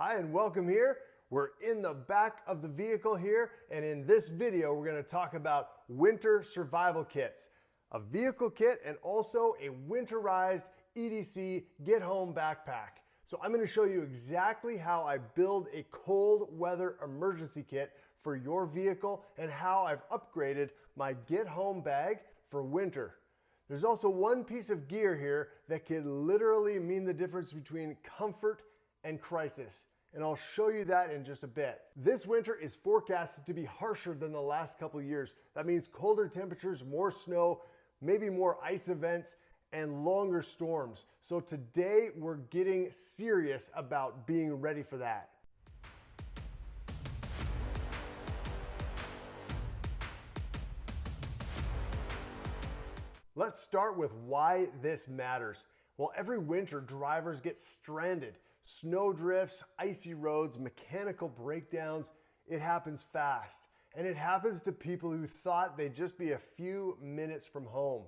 Hi and welcome here. We're in the back of the vehicle here, and in this video we're going to talk about winter survival kits, a vehicle kit and also a winterized EDC get-home backpack. So I'm going to show you exactly how I build a cold weather emergency kit for your vehicle and how I've upgraded my get-home bag for winter. There's also one piece of gear here that could literally mean the difference between comfort and crisis, and I'll show you that in just a bit. This winter is forecasted to be harsher than the last couple of years. That means colder temperatures, more snow, maybe more ice events, and longer storms. So today we're getting serious about being ready for that. Let's start with why this matters. Well, every winter drivers get stranded. Snow drifts, icy roads, mechanical breakdowns. It happens fast. And it happens to people who thought they'd just be a few minutes from home.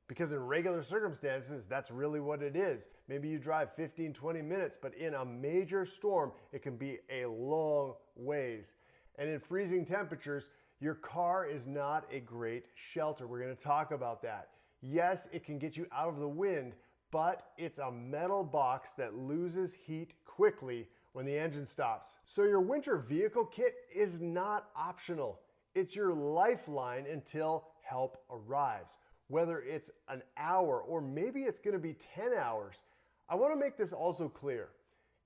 Because in regular circumstances, that's really what it is. Maybe you drive 15, 20 minutes, but in a major storm, it can be a long ways. And in freezing temperatures, your car is not a great shelter. We're going to talk about that. Yes, it can get you out of the wind, but it's a metal box that loses heat quickly when the engine stops. So your winter vehicle kit is not optional. It's your lifeline until help arrives. Whether it's an hour or maybe it's going to be 10 hours. I want to make this also clear.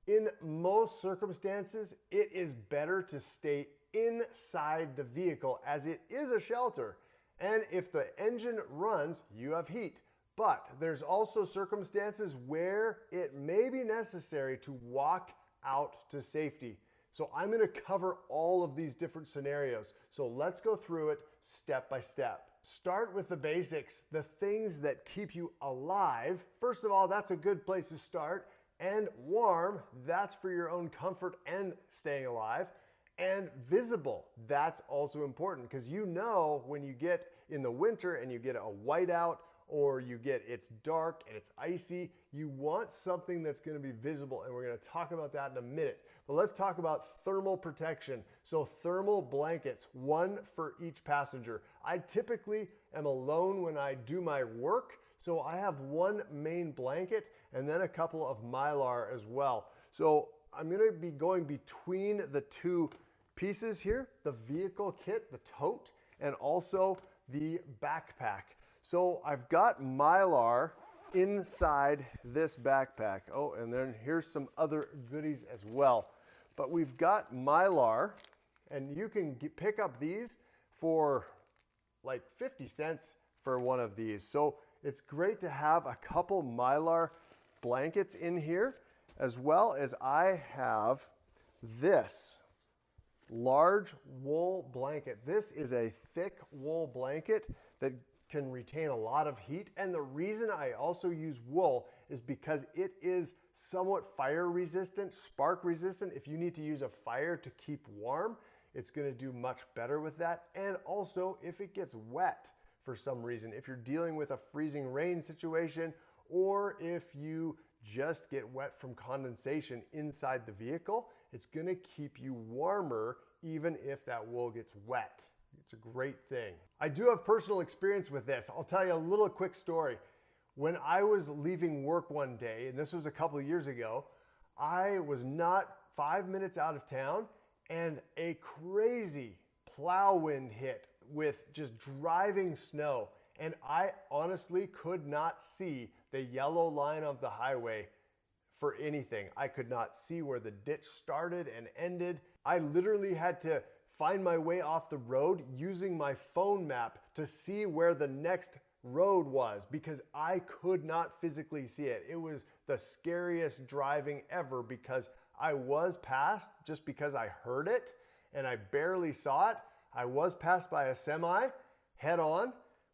In most circumstances, it is better to stay inside the vehicle as it is a shelter. And if the engine runs, you have heat. But there's also circumstances where it may be necessary to walk out to safety. So I'm going to cover all of these different scenarios. So let's go through it step by step. Start with the basics, the things that keep you alive. First of all, that's a good place to start. And warm, that's for your own comfort and staying alive. And visible, that's also important because you know when you get in the winter and you get a whiteout or it's dark and it's icy, you want something that's going to be visible, and we're going to talk about that in a minute. But let's talk about thermal protection. So thermal blankets, one for each passenger. I typically am alone when I do my work, so I have one main blanket and then a couple of Mylar as well. So I'm going to be going between the two pieces here, the vehicle kit, the tote, and also the backpack. So I've got Mylar inside this backpack. Oh, and then here's some other goodies as well. But we've got Mylar, and you can pick up these for like 50 cents for one of these. So it's great to have a couple Mylar blankets in here, as well as I have this large wool blanket. This is a thick wool blanket that can retain a lot of heat, and the reason I also use wool is because it is somewhat fire resistant, spark resistant. If you need to use a fire to keep warm, it's going to do much better with that. And also if it gets wet for some reason, if you're dealing with a freezing rain situation, or if you just get wet from condensation inside the vehicle, it's going to keep you warmer even if that wool gets wet. It's a great thing. I do have personal experience with this. I'll tell you a little quick story. When I was leaving work one day, and this was a couple of years ago, I was not 5 minutes out of town and a crazy plow wind hit with just driving snow. And I honestly could not see the yellow line of the highway for anything. I could not see where the ditch started and ended. I literally had to find my way off the road using my phone map to see where the next road was because I could not physically see it. It was the scariest driving ever because I was passed just because I heard it and I barely saw it. I was passed by a semi head on,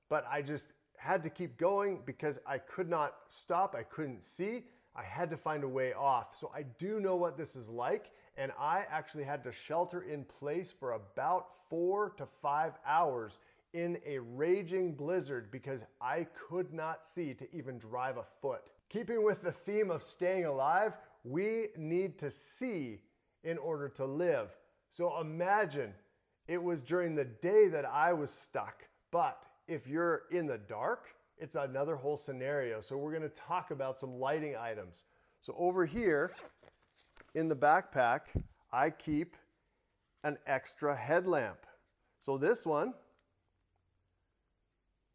but I just had to keep going because I could not stop. I couldn't see. I had to find a way off. So I do know what this is like. And I actually had to shelter in place for about 4 to 5 hours in a raging blizzard because I could not see to even drive a foot. Keeping with the theme of staying alive, we need to see in order to live. So imagine it was during the day that I was stuck, but if you're in the dark, it's another whole scenario. So we're going to talk about some lighting items. So over here in the backpack, I keep an extra headlamp. So this one,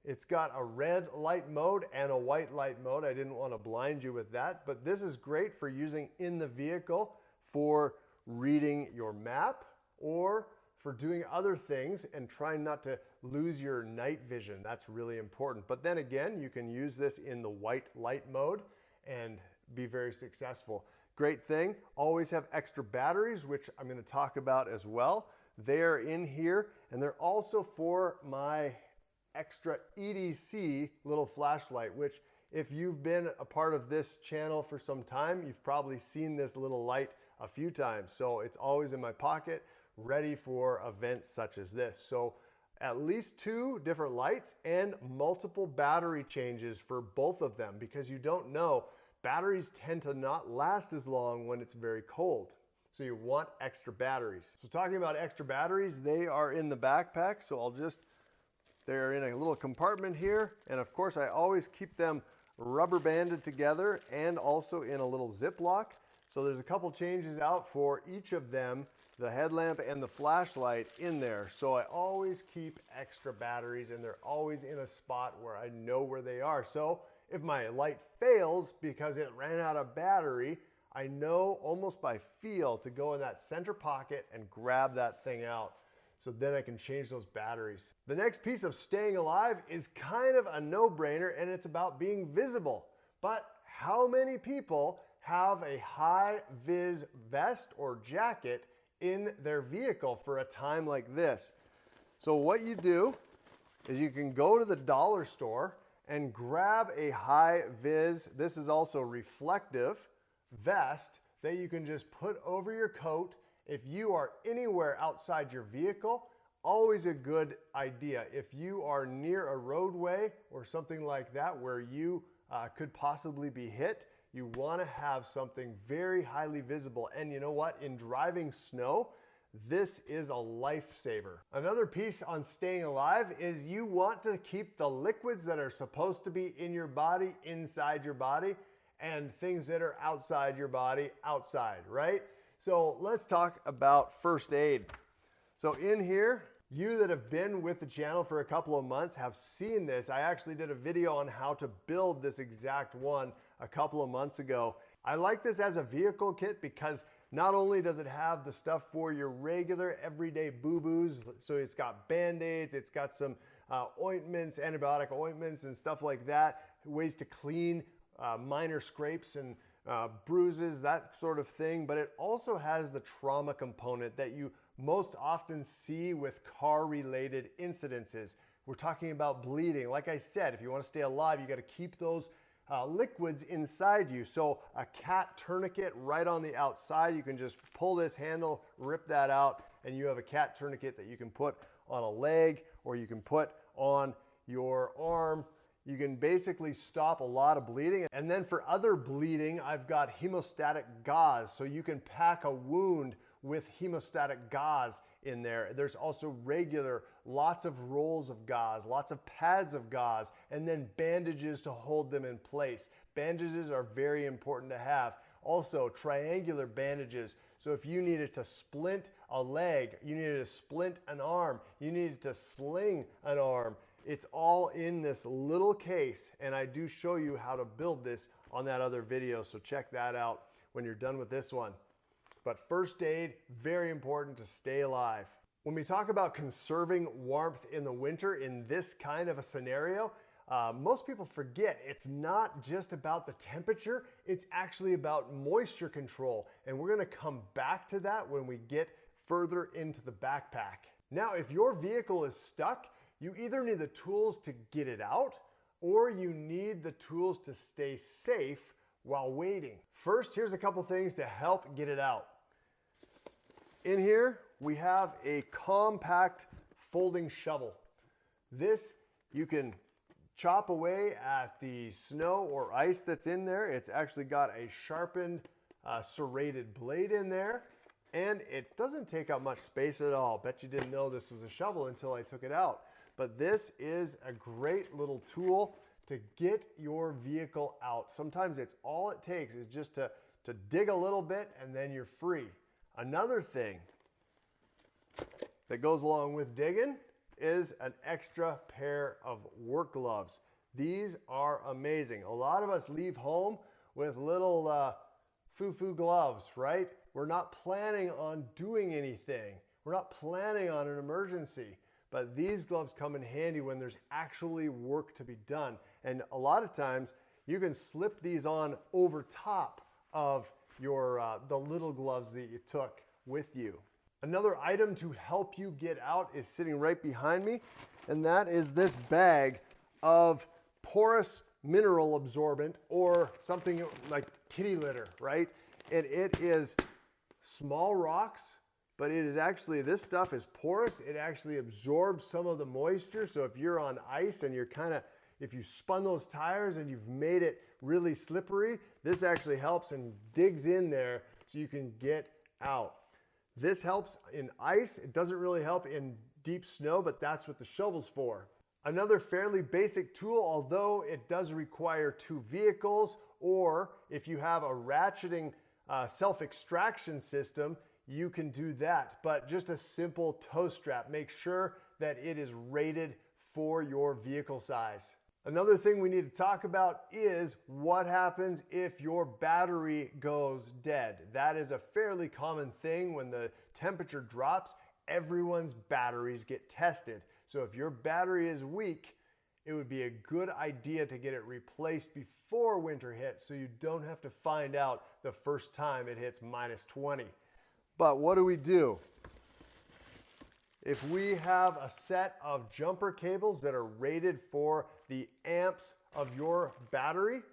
it's got a red light mode and a white light mode. I didn't want to blind you with that, but this is great for using in the vehicle for reading your map or for doing other things and trying not to lose your night vision. That's really important. But then again, you can use this in the white light mode and be very successful. Great thing, always have extra batteries, which I'm going to talk about as well. They're in here, and they're also for my extra EDC little flashlight, which if you've been a part of this channel for some time, you've probably seen this little light a few times. So it's always in my pocket, ready for events such as this. So at least 2 different lights and multiple battery changes for both of them, because you don't know, batteries tend to not last as long when it's very cold. So you want extra batteries. So talking about extra batteries, they are in the backpack. So they're in a little compartment here. And of course, I always keep them rubber banded together and also in a little Ziploc. So there's a couple changes out for each of them, the headlamp and the flashlight in there. So I always keep extra batteries, and they're always in a spot where I know where they are. So if my light fails because it ran out of battery, I know almost by feel to go in that center pocket and grab that thing out. So then I can change those batteries. The next piece of staying alive is kind of a no-brainer, and it's about being visible. But how many people have a high-vis vest or jacket in their vehicle for a time like this? So what you do is you can go to the dollar store and grab a high-vis, this is also reflective, vest that you can just put over your coat. If you are anywhere outside your vehicle, always a good idea. If you are near a roadway or something like that where you could possibly be hit, you want to have something very highly visible. And you know what? In driving snow, this is a lifesaver. Another piece on staying alive is you want to keep the liquids that are supposed to be in your body inside your body, and things that are outside your body outside, right? So let's talk about first aid. So in here, you that have been with the channel for a couple of months have seen this. I actually did a video on how to build this exact one a couple of months ago. I like this as a vehicle kit because not only does it have the stuff for your regular everyday boo-boos, so it's got Band-Aids, it's got some ointments, antibiotic ointments and stuff like that, ways to clean minor scrapes and bruises, that sort of thing. But it also has the trauma component that you most often see with car-related incidences. We're talking about bleeding. Like I said, if you want to stay alive, you got to keep those liquids inside you. So a cat tourniquet right on the outside, you can just pull this handle, rip that out, and you have a cat tourniquet that you can put on a leg or you can put on your arm. You can basically stop a lot of bleeding. And then for other bleeding, I've got hemostatic gauze. So you can pack a wound with hemostatic gauze in there. There's also regular, lots of rolls of gauze, lots of pads of gauze, and then bandages to hold them in place. Bandages are very important to have. Also, triangular bandages. So if you needed to splint a leg, you needed to splint an arm, you needed to sling an arm, it's all in this little case, and I do show you how to build this on that other video, so check that out when you're done with this one. But first aid, very important to stay alive. When we talk about conserving warmth in the winter in this kind of a scenario, most people forget it's not just about the temperature, it's actually about moisture control. And we're gonna come back to that when we get further into the backpack. Now, if your vehicle is stuck, you either need the tools to get it out or you need the tools to stay safe while waiting. First, here's a couple things to help get it out. In here, we have a compact folding shovel. This, you can chop away at the snow or ice that's in there. It's actually got a sharpened serrated blade in there, and it doesn't take up much space at all. Bet you didn't know this was a shovel until I took it out. But this is a great little tool to get your vehicle out. Sometimes it's all it takes is just to dig a little bit and then you're free. Another thing that goes along with digging is an extra pair of work gloves. These are amazing. A lot of us leave home with little foo-foo gloves, right? We're not planning on doing anything. We're not planning on an emergency. But these gloves come in handy when there's actually work to be done. And a lot of times you can slip these on over top of your the little gloves that you took with you. Another item to help you get out is sitting right behind me, and that is this bag of porous mineral absorbent, or something like kitty litter, right? And it is small rocks, but it is actually, this stuff is porous. It actually absorbs some of the moisture. So if you're on ice and you're if you spun those tires and you've made it really slippery, this actually helps and digs in there so you can get out. This helps in ice. It doesn't really help in deep snow, but that's what the shovel's for. Another fairly basic tool, although it does require two vehicles, or if you have a ratcheting self-extraction system, you can do that. But just a simple tow strap. Make sure that it is rated for your vehicle size. Another thing we need to talk about is what happens if your battery goes dead. That is a fairly common thing. When the temperature drops, everyone's batteries get tested. So if your battery is weak, it would be a good idea to get it replaced before winter hits so you don't have to find out the first time it hits -20. But what do? If we have a set of jumper cables that are rated for the amps of your battery,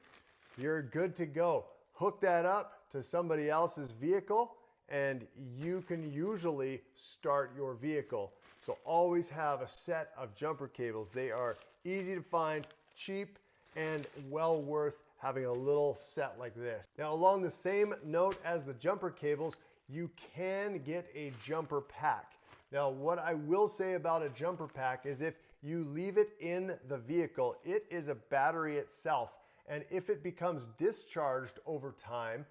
you're good to go. Hook that up to somebody else's vehicle and you can usually start your vehicle. So always have a set of jumper cables. They are easy to find, cheap, and well worth having a little set like this. Now, along the same note as the jumper cables, you can get a jumper pack. Now, what I will say about a jumper pack is if you leave it in the vehicle, it is a battery itself. And if it becomes discharged over time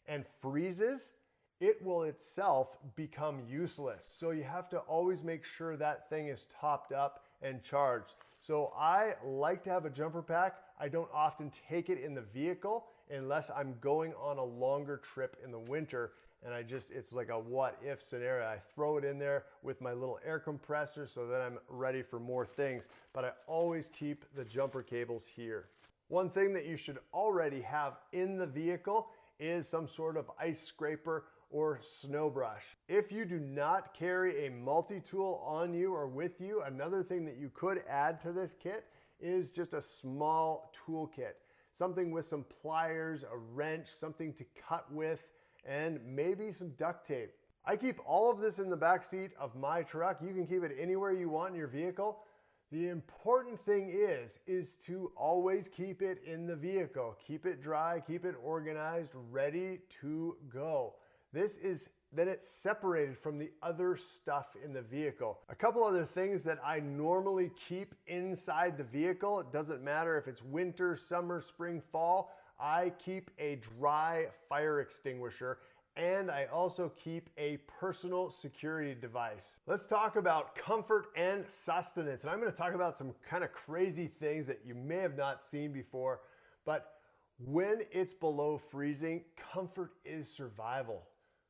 and freezes, it will itself become useless. So you have to always make sure that thing is topped up and charged. So I like to have a jumper pack. I don't often take it in the vehicle unless I'm going on a longer trip in the winter. And it's like a what if scenario. I throw it in there with my little air compressor so that I'm ready for more things. But I always keep the jumper cables here. One thing that you should already have in the vehicle is some sort of ice scraper or snow brush. If you do not carry a multi-tool on you or with you, another thing that you could add to this kit is just a small toolkit. Something with some pliers, a wrench, something to cut with, and maybe some duct tape. I keep all of this in the back seat of my truck. You can keep it anywhere you want in your vehicle. The important thing is to always keep it in the vehicle. Keep it dry, keep it organized, ready to go. Then it's separated from the other stuff in the vehicle. A couple other things that I normally keep inside the vehicle, it doesn't matter if it's winter, summer, spring, fall, I keep a dry fire extinguisher, and I also keep a personal security device. Let's talk about comfort and sustenance. And I'm going to talk about some kind of crazy things that you may have not seen before, but when it's below freezing, comfort is survival.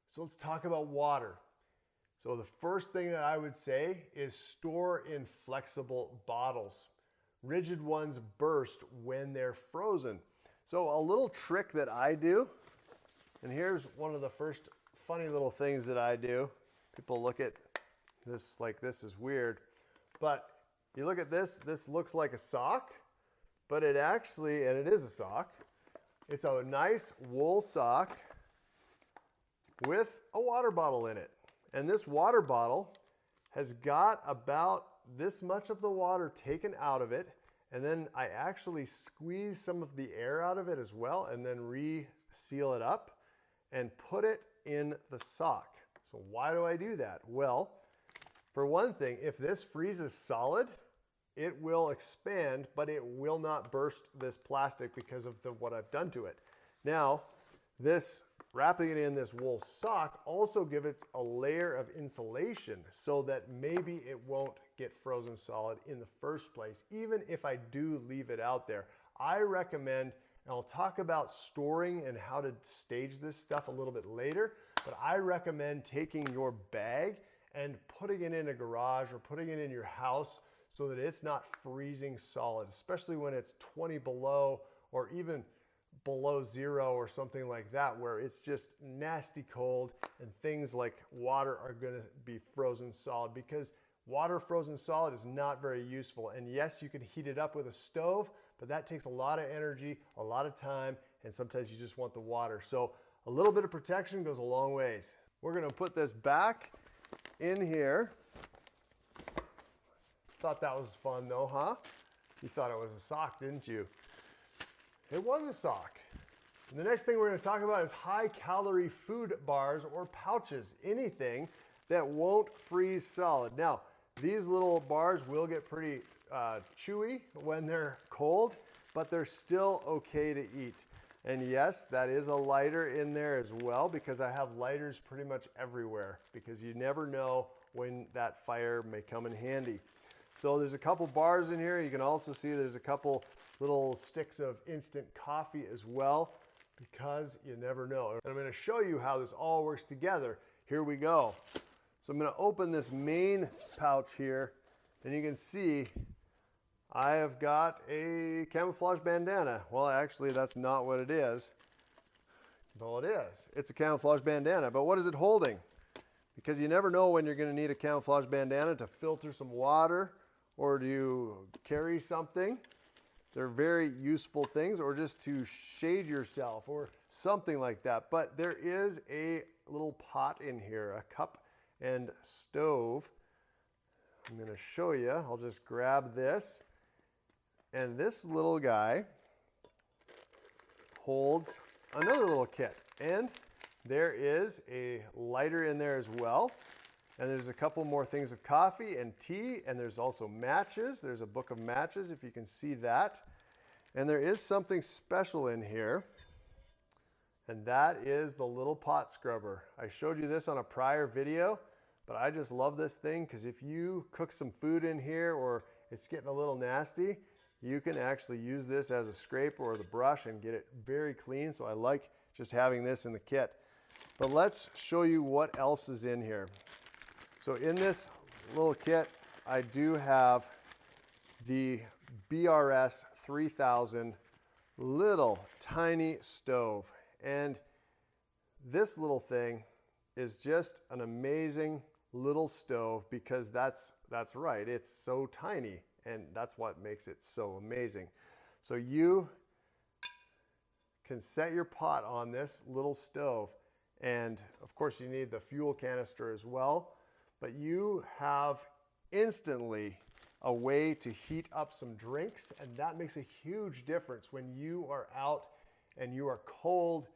So let's talk about water. So the first thing that I would say is store in flexible bottles. Rigid ones burst when they're frozen. So a little trick that I do, and here's one of the first funny little things that I do. People look at this like this is weird, but you look at this looks like a sock, but it actually, and it is a sock, it's a nice wool sock with a water bottle in it. And this water bottle has got about this much of the water taken out of it. And then I actually squeeze some of the air out of it as well and then re-seal it up. and put it in the sock. So why do I do that? Well, for one thing, if this freezes solid, it will expand, but it will not burst this plastic because of what I've done to it. Now, this wrapping it in this wool sock also gives it a layer of insulation so that maybe it won't get frozen solid in the first place, even if I do leave it out there. I recommend, and I'll talk about storing and how to stage this stuff a little bit later, but I recommend taking your bag and putting it in a garage or putting it in your house so that it's not freezing solid, especially when it's 20 below or even below 0 or something like that, where it's just nasty cold and things like water are going to be frozen solid, because water frozen solid is not very useful. And yes, you can heat it up with a stove, but that takes a lot of energy, a lot of time, and sometimes you just want the water. So a little bit of protection goes a long ways. We're going to put this back in here. Thought that was fun though, huh? You thought it was a sock, didn't you? It was a sock. And the next thing we're going to talk about is high-calorie food bars or pouches, anything that won't freeze solid. Now, these little bars will get pretty chewy when they're cold, but they're still okay to eat. And yes, that is a lighter in there as well, because I have lighters pretty much everywhere, because you never know when that fire may come in handy. So there's a couple bars in here. You can also see there's a couple little sticks of instant coffee as well, because you never know. And I'm going to show you how this all works together. Here we go. So I'm going to open this main pouch here, and you can see I have got a camouflage bandana. Well, actually, that's not what it is. Well, it is. It's a camouflage bandana, but what is it holding? Because you never know when you're going to need a camouflage bandana to filter some water or to carry something. They're very useful things, or just to shade yourself or something like that. But there is a little pot in here, a cup and stove. I'm going to show you. I'll just grab this. And this little guy holds another little kit. And there is a lighter in there as well. And there's a couple more things of coffee and tea, and there's also matches. There's a book of matches, if you can see that. And there is something special in here, and that is the little pot scrubber. I showed you this on a prior video, but I just love this thing, because if you cook some food in here or it's getting a little nasty, you can actually use this as a scraper or the brush and get it very clean. So I like just having this in the kit. But let's show you what else is in here. So in this little kit, I do have the BRS 3000 little tiny stove. And this little thing is just an amazing little stove, because that's right, it's so tiny, and that's what makes it so amazing. So you can set your pot on this little stove, and of course you need the fuel canister as well, but you have instantly a way to heat up some drinks, and that makes a huge difference when you are out and you are cold,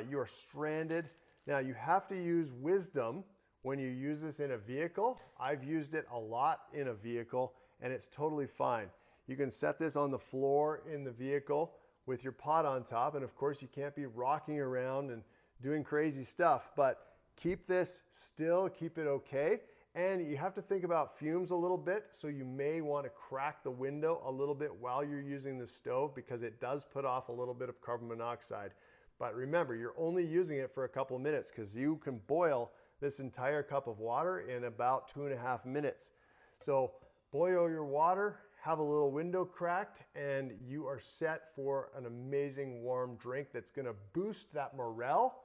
you are stranded. Now you have to use wisdom when you use this in a vehicle. I've used it a lot in a vehicle, and it's totally fine. You can set this on the floor in the vehicle with your pot on top, and of course you can't be rocking around and doing crazy stuff, but keep this still, keep it okay. And you have to think about fumes a little bit, so you may want to crack the window a little bit while you're using the stove, because it does put off a little bit of carbon monoxide. But remember, you're only using it for a couple minutes, because you can boil this entire cup of water in about 2.5 minutes. So boil your water, have a little window cracked, and you are set for an amazing warm drink that's going to boost that morale.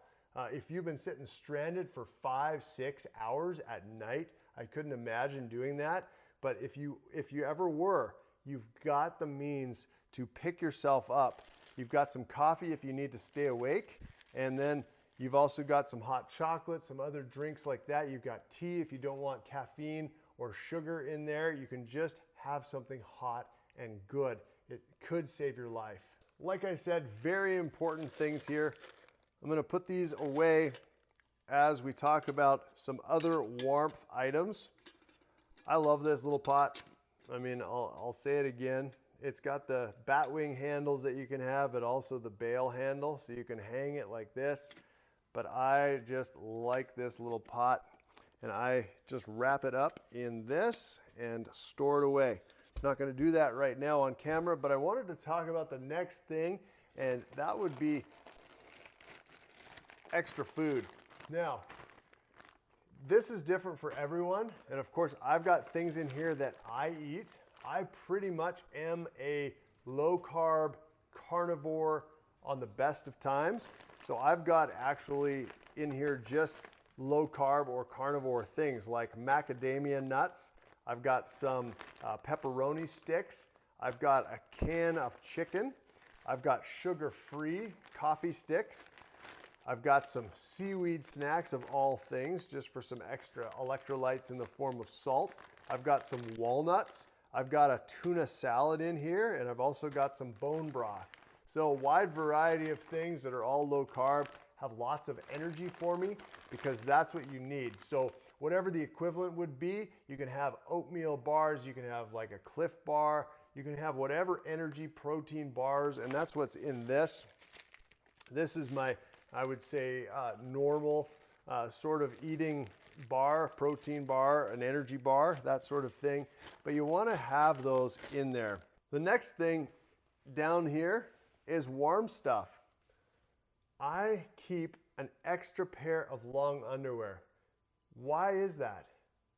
If you've been sitting stranded for 5-6 hours at night, I couldn't imagine doing that. But if you ever were, you've got the means to pick yourself up. You've got some coffee if you need to stay awake, and then you've also got some hot chocolate, some other drinks like that. You've got tea if you don't want caffeine or sugar in there. You can just have something hot and good. It could save your life. Like I said, very important things here. I'm going to put these away as we talk about some other warmth items. I love this little pot. I mean, I'll say it again. It's got the bat wing handles that you can have, but also the bail handle, so you can hang it like this. But I just like this little pot, and I just wrap it up in this and store it away. I'm not going to do that right now on camera, but I wanted to talk about the next thing, and that would be extra food. Now, this is different for everyone, and of course I've got things in here that I eat. I pretty much am a low-carb carnivore on the best of times. So I've got actually in here just low-carb or carnivore things like macadamia nuts. I've got some pepperoni sticks. I've got a can of chicken. I've got sugar-free coffee sticks. I've got some seaweed snacks of all things, just for some extra electrolytes in the form of salt. I've got some walnuts. I've got a tuna salad in here, and I've also got some bone broth. So a wide variety of things that are all low carb, have lots of energy for me, because that's what you need. So whatever the equivalent would be, you can have oatmeal bars, you can have like a Cliff Bar, you can have whatever energy protein bars, and that's what's in this. This is my, I would say, normal sort of eating bar, protein bar, an energy bar, that sort of thing. But you want to have those in there. The next thing down here is warm stuff. I keep an extra pair of long underwear. Why is that?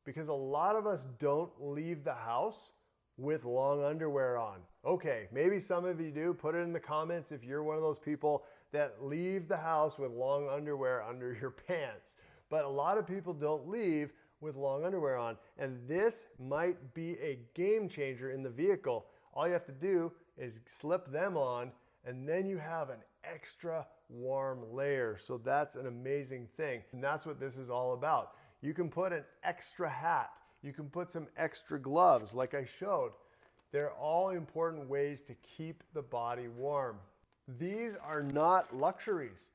Because a lot of us don't leave the house with long underwear on. Okay, maybe some of you do. Put it in the comments if you're one of those people that leave the house with long underwear under your pants. But a lot of people don't leave with long underwear on, and this might be a game changer in the vehicle. All you have to do is slip them on, and then you have an extra warm layer. So that's an amazing thing, and that's what this is all about. You can put an extra hat, you can put some extra gloves like I showed. They're all important ways to keep the body warm. These are not luxuries.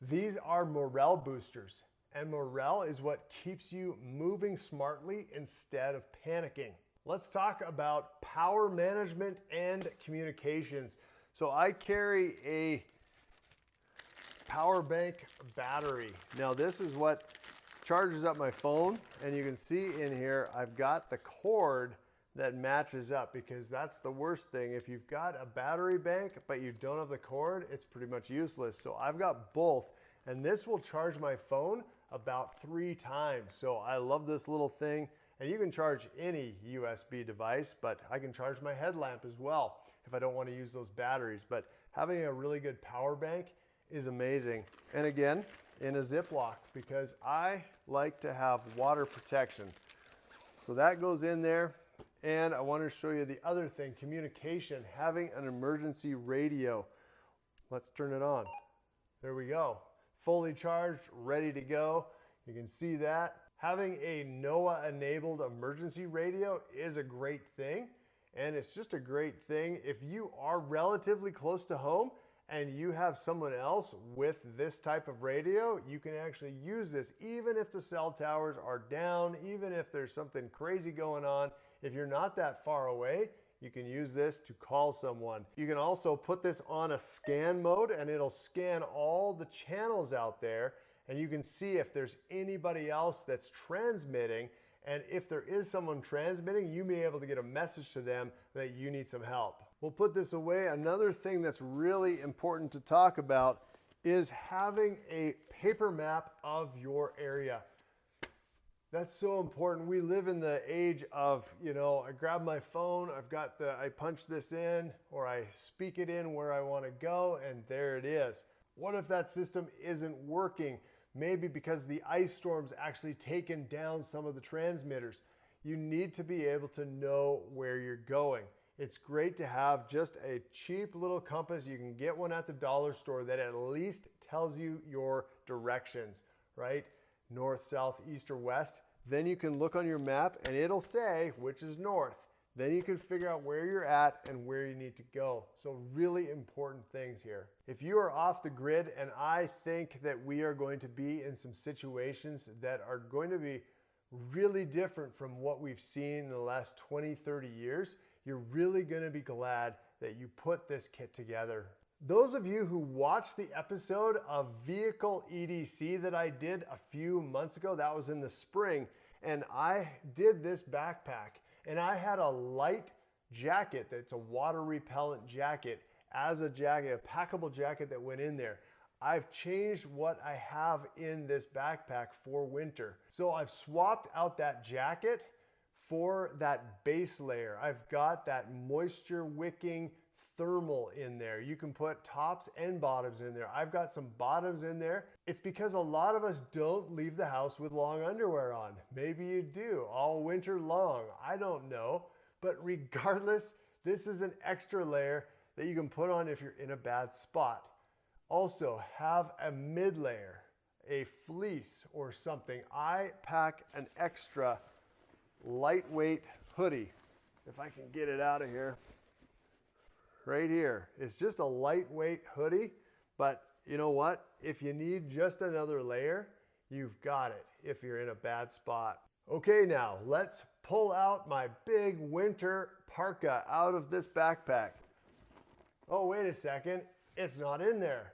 These are morale boosters. And morale is what keeps you moving smartly instead of panicking. Let's talk about power management and communications. So I carry a power bank battery. Now this is what charges up my phone, and you can see in here I've got the cord that matches up, because that's the worst thing. If you've got a battery bank but you don't have the cord, it's pretty much useless. So I've got both, and this will charge my phone about 3 times. So I love this little thing, and you can charge any USB device, but I can charge my headlamp as well if I don't want to use those batteries. But having a really good power bank is amazing. And again, in a Ziploc, because I like to have water protection. So that goes in there. And I want to show you the other thing, communication, having an emergency radio. Let's turn it on. There we go. Fully charged, ready to go. You can see that. Having a NOAA-enabled emergency radio is a great thing, and it's just a great thing if you are relatively close to home and you have someone else with this type of radio. You can actually use this even if the cell towers are down, even if there's something crazy going on. If you're not that far away, you can use this to call someone. You can also put this on a scan mode, and it'll scan all the channels out there, and you can see if there's anybody else that's transmitting, and if there is someone transmitting, you may be able to get a message to them that you need some help. We'll put this away. Another thing that's really important to talk about is having a paper map of your area. That's so important. We live in the age of, I grab my phone, I punch this in, or I speak it in where I want to go, and there it is. What if that system isn't working? Maybe because the ice storm's actually taken down some of the transmitters. You need to be able to know where you're going. It's great to have just a cheap little compass. You can get one at the dollar store that at least tells you your directions, right? North, south, east, or west. Then you can look on your map and it'll say which is north. Then you can figure out where you're at and where you need to go. So really important things here. If you are off the grid, and I think that we are going to be in some situations that are going to be really different from what we've seen in the last 20, 30 years, you're really going to be glad that you put this kit together. Those of you who watched the episode of Vehicle EDC that I did a few months ago, that was in the spring, and I did this backpack, and I had a light jacket that's a water repellent jacket as a jacket, a packable jacket that went in there. I've changed what I have in this backpack for winter. So I've swapped out that jacket for that base layer. I've got that moisture wicking thermal in there. You can put tops and bottoms in there. I've got some bottoms in there. It's because a lot of us don't leave the house with long underwear on. Maybe you do all winter long. I don't know. But regardless, this is an extra layer that you can put on if you're in a bad spot. Also, have a mid layer, a fleece or something. I pack an extra lightweight hoodie. If I can get it out of here. Right here. It's just a lightweight hoodie, but you know what? If you need just another layer, you've got it if you're in a bad spot. Okay, now let's pull out my big winter parka out of this backpack. Oh, wait a second. It's not in there.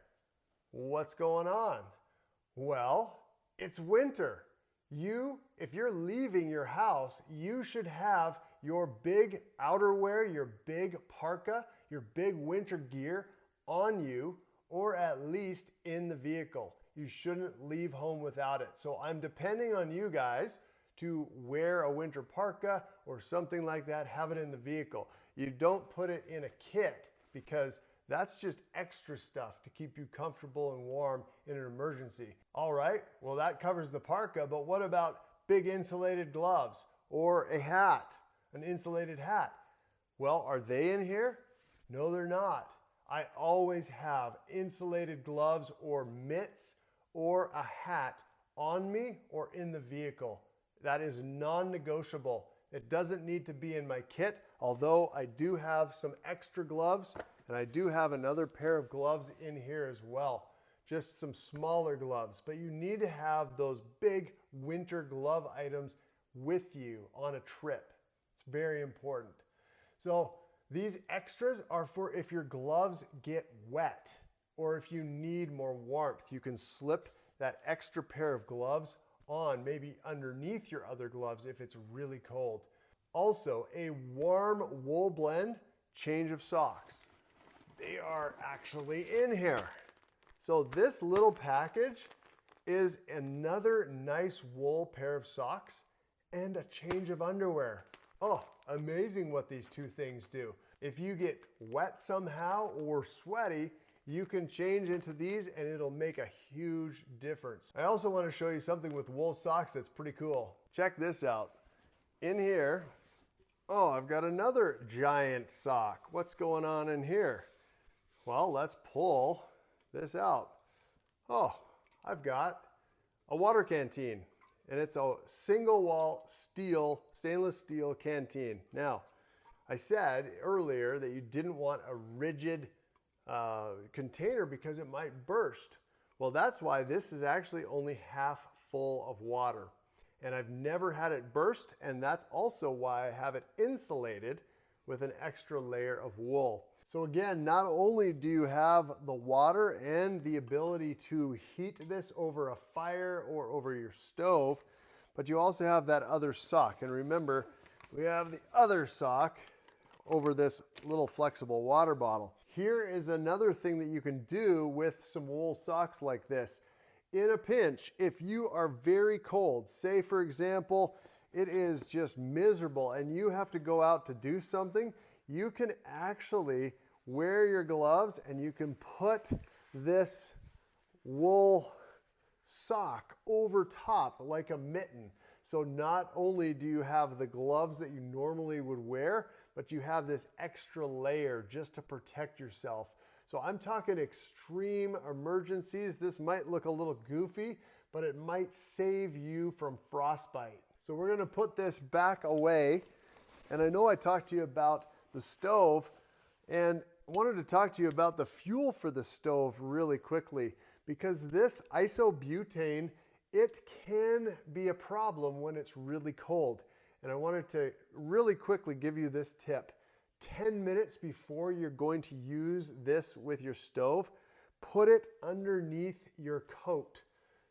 What's going on? Well, it's winter. If you're leaving your house, you should have your big outerwear, your big parka, your big winter gear on you, or at least in the vehicle. You shouldn't leave home without it. So I'm depending on you guys to wear a winter parka or something like that, have it in the vehicle. You don't put it in a kit because that's just extra stuff to keep you comfortable and warm in an emergency. All right, well that covers the parka, but what about big insulated gloves or a hat, an insulated hat? Well, are they in here? No, they're not. I always have insulated gloves or mitts or a hat on me or in the vehicle. That is non-negotiable. It doesn't need to be in my kit, although I do have some extra gloves, and I do have another pair of gloves in here as well. Just some smaller gloves, but you need to have those big winter glove items with you on a trip. It's very important. So these extras are for if your gloves get wet or if you need more warmth. You can slip that extra pair of gloves on, maybe underneath your other gloves if it's really cold. Also, a warm wool blend, change of socks. They are actually in here. So this little package is another nice wool pair of socks and a change of underwear. Oh, amazing what these two things do. If you get wet somehow or sweaty, you can change into these and it'll make a huge difference. I also want to show you something with wool socks that's pretty cool. Check this out. In here, oh, I've got another giant sock. What's going on in here? Well, let's pull this out. Oh, I've got a water canteen, and it's a single wall stainless steel canteen. Now, I said earlier that you didn't want a rigid container because it might burst. Well, that's why this is actually only half full of water, and I've never had it burst, and that's also why I have it insulated with an extra layer of wool. So again, not only do you have the water and the ability to heat this over a fire or over your stove, but you also have that other sock. And remember, we have the other sock over this little flexible water bottle. Here is another thing that you can do with some wool socks like this. In a pinch, if you are very cold, say for example, it is just miserable and you have to go out to do something, you can actually wear your gloves and you can put this wool sock over top like a mitten. So not only do you have the gloves that you normally would wear, but you have this extra layer just to protect yourself. So I'm talking extreme emergencies. This might look a little goofy, but it might save you from frostbite. So we're gonna put this back away And I know I talked to you about the stove, and I wanted to talk to you about the fuel for the stove really quickly, because this isobutane, it can be a problem when it's really cold. And I wanted to really quickly give you this tip. 10 minutes before you're going to use this with your stove, put it underneath your coat.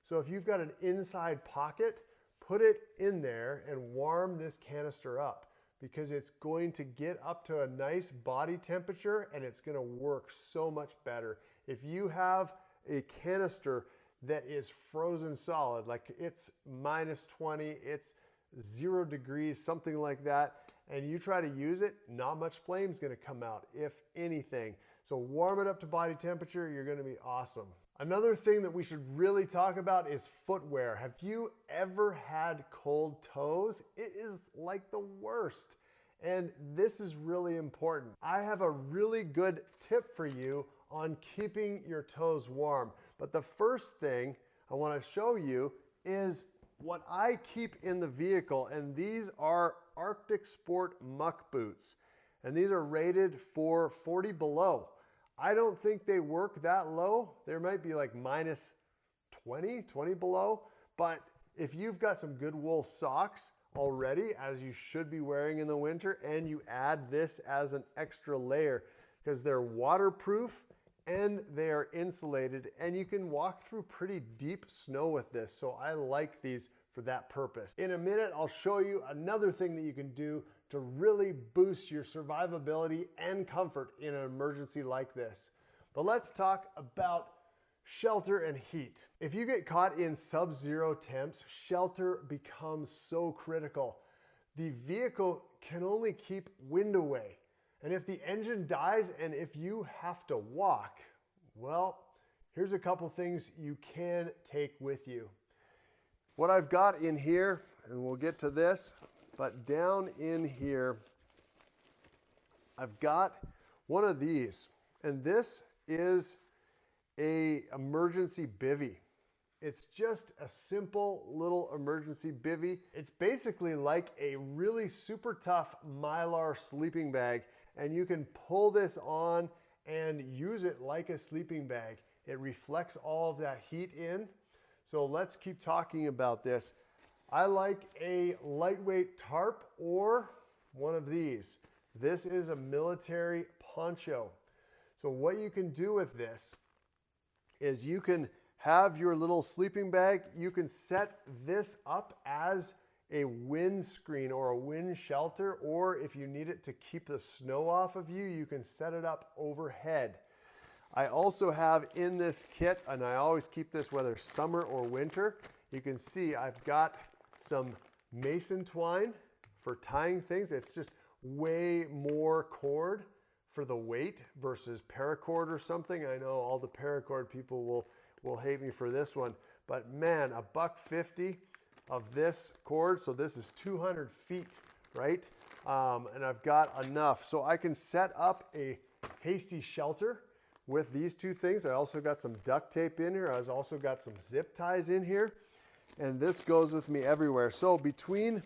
So if you've got an inside pocket, put it in there and warm this canister up, because it's going to get up to a nice body temperature and it's going to work so much better. If you have a canister that is frozen solid, like it's -20, it's 0 degrees, something like that, and you try to use it, not much flame's going to come out, if anything. So warm it up to body temperature, you're going to be awesome. Another thing that we should really talk about is footwear. Have you ever had cold toes? It is like the worst. And this is really important. I have a really good tip for you on keeping your toes warm. But the first thing I want to show you is what I keep in the vehicle, and these are Arctic Sport muck boots. And these are rated for 40 below. I don't think they work that low. There might be like -20 below. But if you've got some good wool socks already, as you should be wearing in the winter, and you add this as an extra layer, because they're waterproof and they are insulated, and you can walk through pretty deep snow with this. So I like these for that purpose. In a minute, I'll show you another thing that you can do to really boost your survivability and comfort in an emergency like this. But let's talk about shelter and heat. If you get caught in sub-zero temps, shelter becomes so critical. The vehicle can only keep wind away. And if the engine dies and if you have to walk, well, here's a couple things you can take with you. What I've got in here, and we'll get to this, but down in here, I've got one of these, and this is a emergency bivvy. It's just a simple little emergency bivvy. It's basically like a really super tough Mylar sleeping bag, and you can pull this on and use it like a sleeping bag. It reflects all of that heat in. So let's keep talking about this. I like a lightweight tarp or one of these. This is a military poncho. So what you can do with this is you can have your little sleeping bag. You can set this up as a wind screen or a wind shelter, or if you need it to keep the snow off of you, you can set it up overhead. I also have in this kit, and I always keep this whether summer or winter, you can see I've got some mason twine for tying things. It's just way more cord for the weight versus paracord or something. I know all the paracord people will hate me for this one, but man, $1.50 of this cord. So this is 200 feet, right? And I've got enough. So I can set up a hasty shelter with these two things. I also got some duct tape in here. I've also got some zip ties in here. And this goes with me everywhere. So between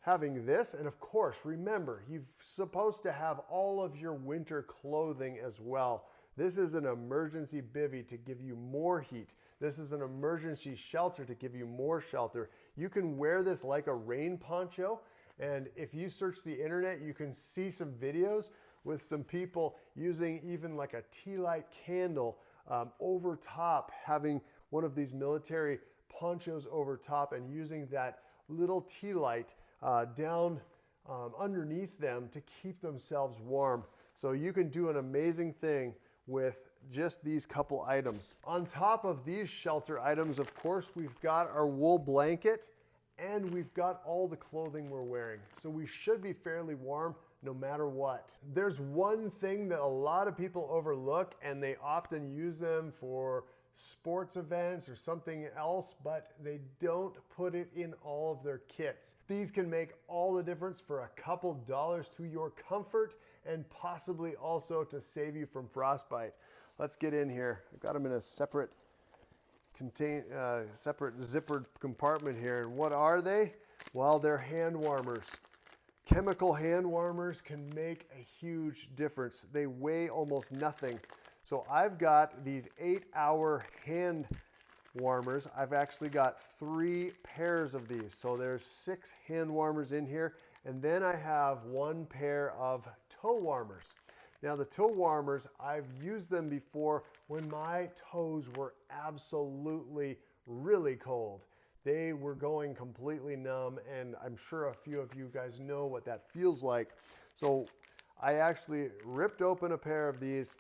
having this, and of course, remember, you're supposed to have all of your winter clothing as well. This is an emergency bivvy to give you more heat. This is an emergency shelter to give you more shelter. You can wear this like a rain poncho. And if you search the internet, you can see some videos with some people using even like a tea light candle over top, having one of these military ponchos over top and using that little tea light down underneath them to keep themselves warm. So you can do an amazing thing with just these couple items. On top of these shelter items, of course, we've got our wool blanket and we've got all the clothing we're wearing. So we should be fairly warm no matter what. There's one thing that a lot of people overlook, and they often use them for sports events or something else, but they don't put it in all of their kits. These can make all the difference for a couple dollars to your comfort and possibly also to save you from frostbite. Let's get in here. I've got them in a separate zippered compartment here. And what are they? Well, they're hand warmers. Chemical hand warmers can make a huge difference. They weigh almost nothing. So I've got these 8-hour hand warmers. I've actually got 3 pairs of these. So there's 6 hand warmers in here. And then I have 1 pair of toe warmers. Now the toe warmers, I've used them before when my toes were absolutely really cold. They were going completely numb, and I'm sure a few of you guys know what that feels like. So I actually ripped open a pair of these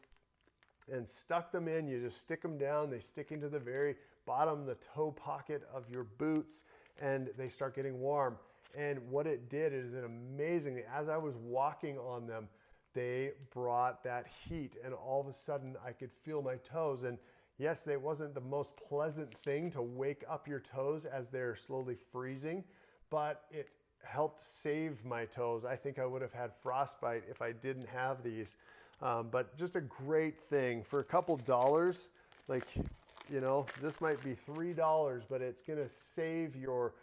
and stuck them in. You just stick them down. They stick into the very bottom, the toe pocket of your boots, and they start getting warm. And what it did is that amazingly, as I was walking on them, they brought that heat, and all of a sudden I could feel my toes. And yes, it wasn't the most pleasant thing to wake up your toes as they're slowly freezing, but it helped save my toes. I think I would have had frostbite if I didn't have these. But just a great thing for a couple dollars. Like, you know, this might be $3, but it's gonna save your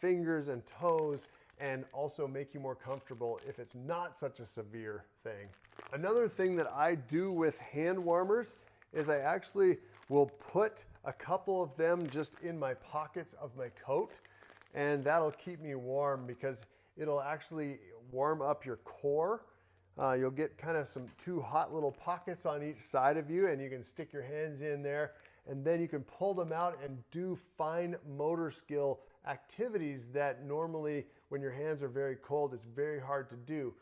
fingers and toes and also make you more comfortable if it's not such a severe thing. Another thing that I do with hand warmers is I actually will put a couple of them just in my pockets of my coat, and that'll keep me warm because it'll actually warm up your core. You'll get kind of some 2 hot little pockets on each side of you, and you can stick your hands in there, and then you can pull them out and do fine motor skill activities that normally when your hands are very cold, it's very hard to do.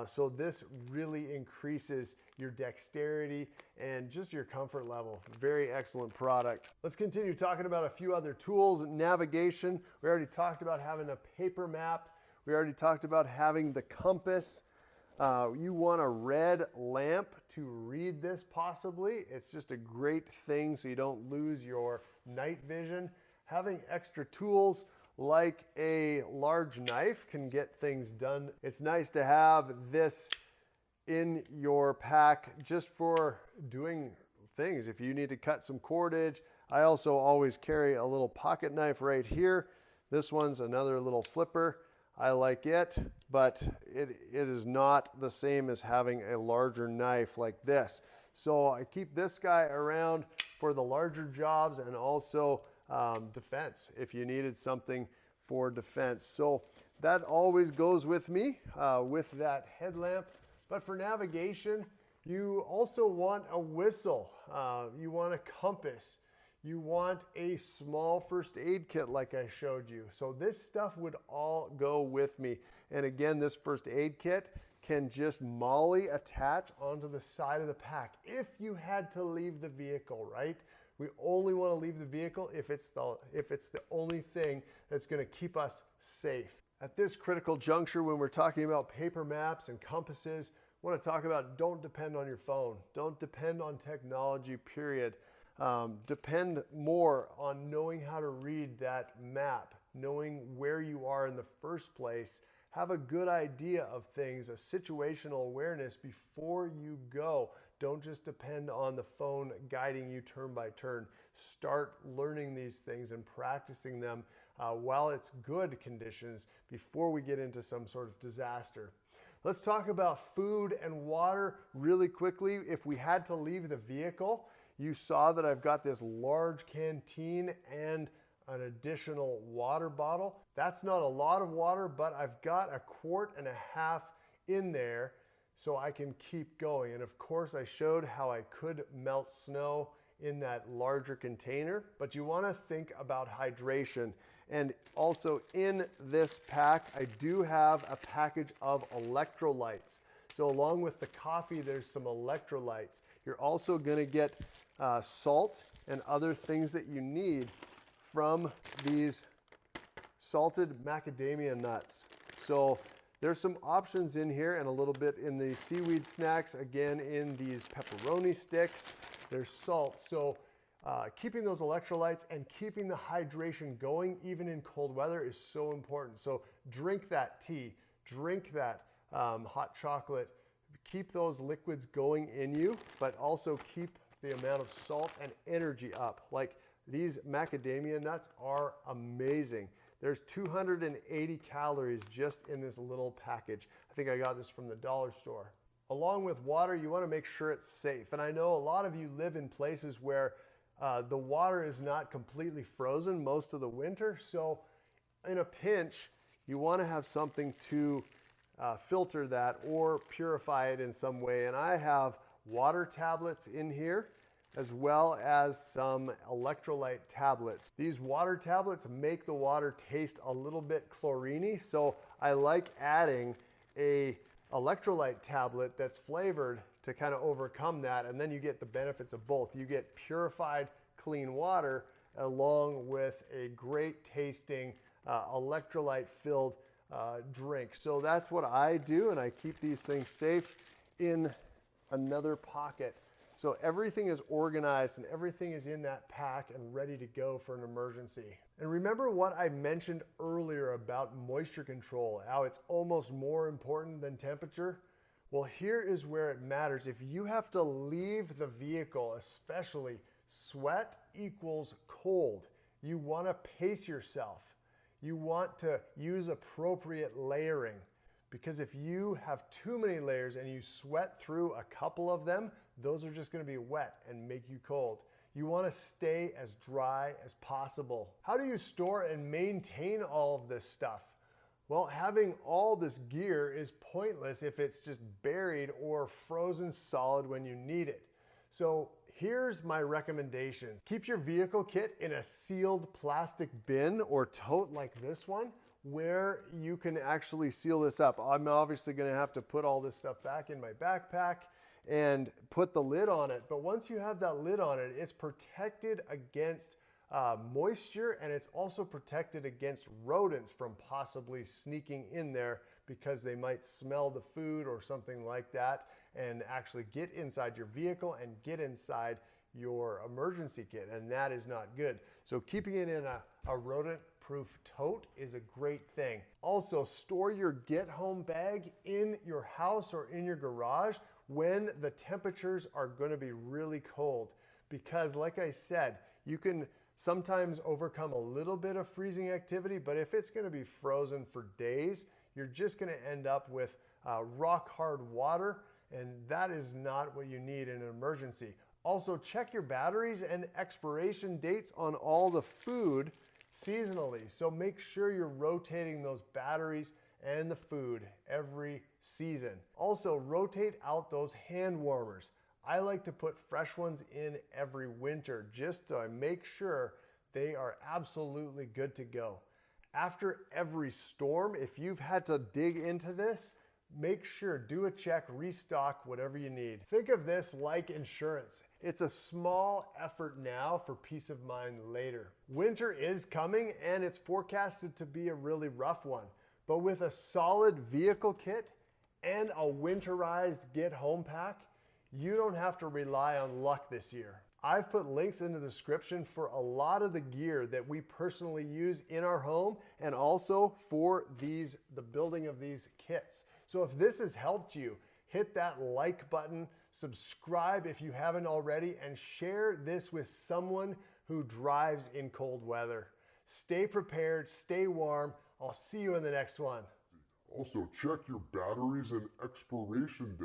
So this really increases your dexterity and just your comfort level. Very excellent product. Let's continue talking about a few other tools. Navigation. We already talked about having a paper map. We already talked about having the compass. You want a red lamp to read this possibly. It's just a great thing so you don't lose your night vision. Having extra tools like a large knife can get things done. It's nice to have this in your pack just for doing things. If you need to cut some cordage, I also always carry a little pocket knife right here. This one's another little flipper. I like it, but it is not the same as having a larger knife like this. So I keep this guy around for the larger jobs and also defense, if you needed something for defense. So that always goes with me with that headlamp. But for navigation, you also want a whistle. You want a compass. You want a small first aid kit like I showed you. So this stuff would all go with me. And again, this first aid kit can just MOLLE attach onto the side of the pack if you had to leave the vehicle, right? We only want to leave the vehicle if it's the only thing that's going to keep us safe. At this critical juncture, when we're talking about paper maps and compasses, I want to talk about don't depend on your phone. Don't depend on technology, period. Depend more on knowing how to read that map, knowing where you are in the first place. Have a good idea of things, a situational awareness before you go. Don't just depend on the phone guiding you turn by turn. Start learning these things and practicing them while it's good conditions before we get into some sort of disaster. Let's talk about food and water really quickly. If we had to leave the vehicle, you saw that I've got this large canteen and an additional water bottle. That's not a lot of water, but I've got a 1.5 quart in there so I can keep going. And of course, I showed how I could melt snow in that larger container, but you want to think about hydration. And also in this pack, I do have a package of electrolytes. So along with the coffee, there's some electrolytes. You're also going to get salt and other things that you need from these salted macadamia nuts. So there's some options in here and a little bit in the seaweed snacks, again in these pepperoni sticks. There's salt. So keeping those electrolytes and keeping the hydration going even in cold weather is so important. So drink that tea, drink that hot chocolate, keep those liquids going in you, but also keep the amount of salt and energy up. Like these macadamia nuts are amazing. There's 280 calories just in this little package. I think I got this from the dollar store. Along with water, you want to make sure it's safe. And I know a lot of you live in places where the water is not completely frozen most of the winter. So in a pinch, you want to have something to filter that or purify it in some way. And I have water tablets in here, as well as some electrolyte tablets. These water tablets make the water taste a little bit chlorine-y, so I like adding a electrolyte tablet that's flavored to kind of overcome that, and then you get the benefits of both. You get purified, clean water along with a great tasting electrolyte-filled drink. So that's what I do, and I keep these things safe in another pocket. So everything is organized and everything is in that pack and ready to go for an emergency. And remember what I mentioned earlier about moisture control, how it's almost more important than temperature? Well, here is where it matters. If you have to leave the vehicle, especially, sweat equals cold. You want to pace yourself. You want to use appropriate layering, because if you have too many layers and you sweat through a couple of them, those are just going to be wet and make you cold. You want to stay as dry as possible. How do you store and maintain all of this stuff? Well, having all this gear is pointless if it's just buried or frozen solid when you need it. So here's my recommendations. Keep your vehicle kit in a sealed plastic bin or tote like this one, where you can actually seal this up. I'm obviously going to have to put all this stuff back in my backpack and put the lid on it. But once you have that lid on it, it's protected against moisture, and it's also protected against rodents from possibly sneaking in there because they might smell the food or something like that and actually get inside your vehicle and get inside your emergency kit, and that is not good. So keeping it in a rodent-proof tote is a great thing. Also, store your get-home bag in your house or in your garage when the temperatures are going to be really cold, because like I said, you can sometimes overcome a little bit of freezing activity, but if it's going to be frozen for days, you're just going to end up with rock hard water, and that is not what you need in an emergency. Also, check your batteries and expiration dates on all the food seasonally. So make sure you're rotating those batteries and the food every season. Also, rotate out those hand warmers. I like to put fresh ones in every winter just to make sure they are absolutely good to go. After every storm, if you've had to dig into this, make sure, do a check, restock whatever you need. Think of this like insurance. It's a small effort now for peace of mind later. Winter is coming and it's forecasted to be a really rough one. But with a solid vehicle kit and a winterized get-home pack, you don't have to rely on luck this year. I've put links in the description for a lot of the gear that we personally use in our home and also for the building of these kits. So if this has helped you, hit that like button, subscribe if you haven't already, and share this with someone who drives in cold weather. Stay prepared, stay warm. I'll see you in the next one. Also, check your batteries and expiration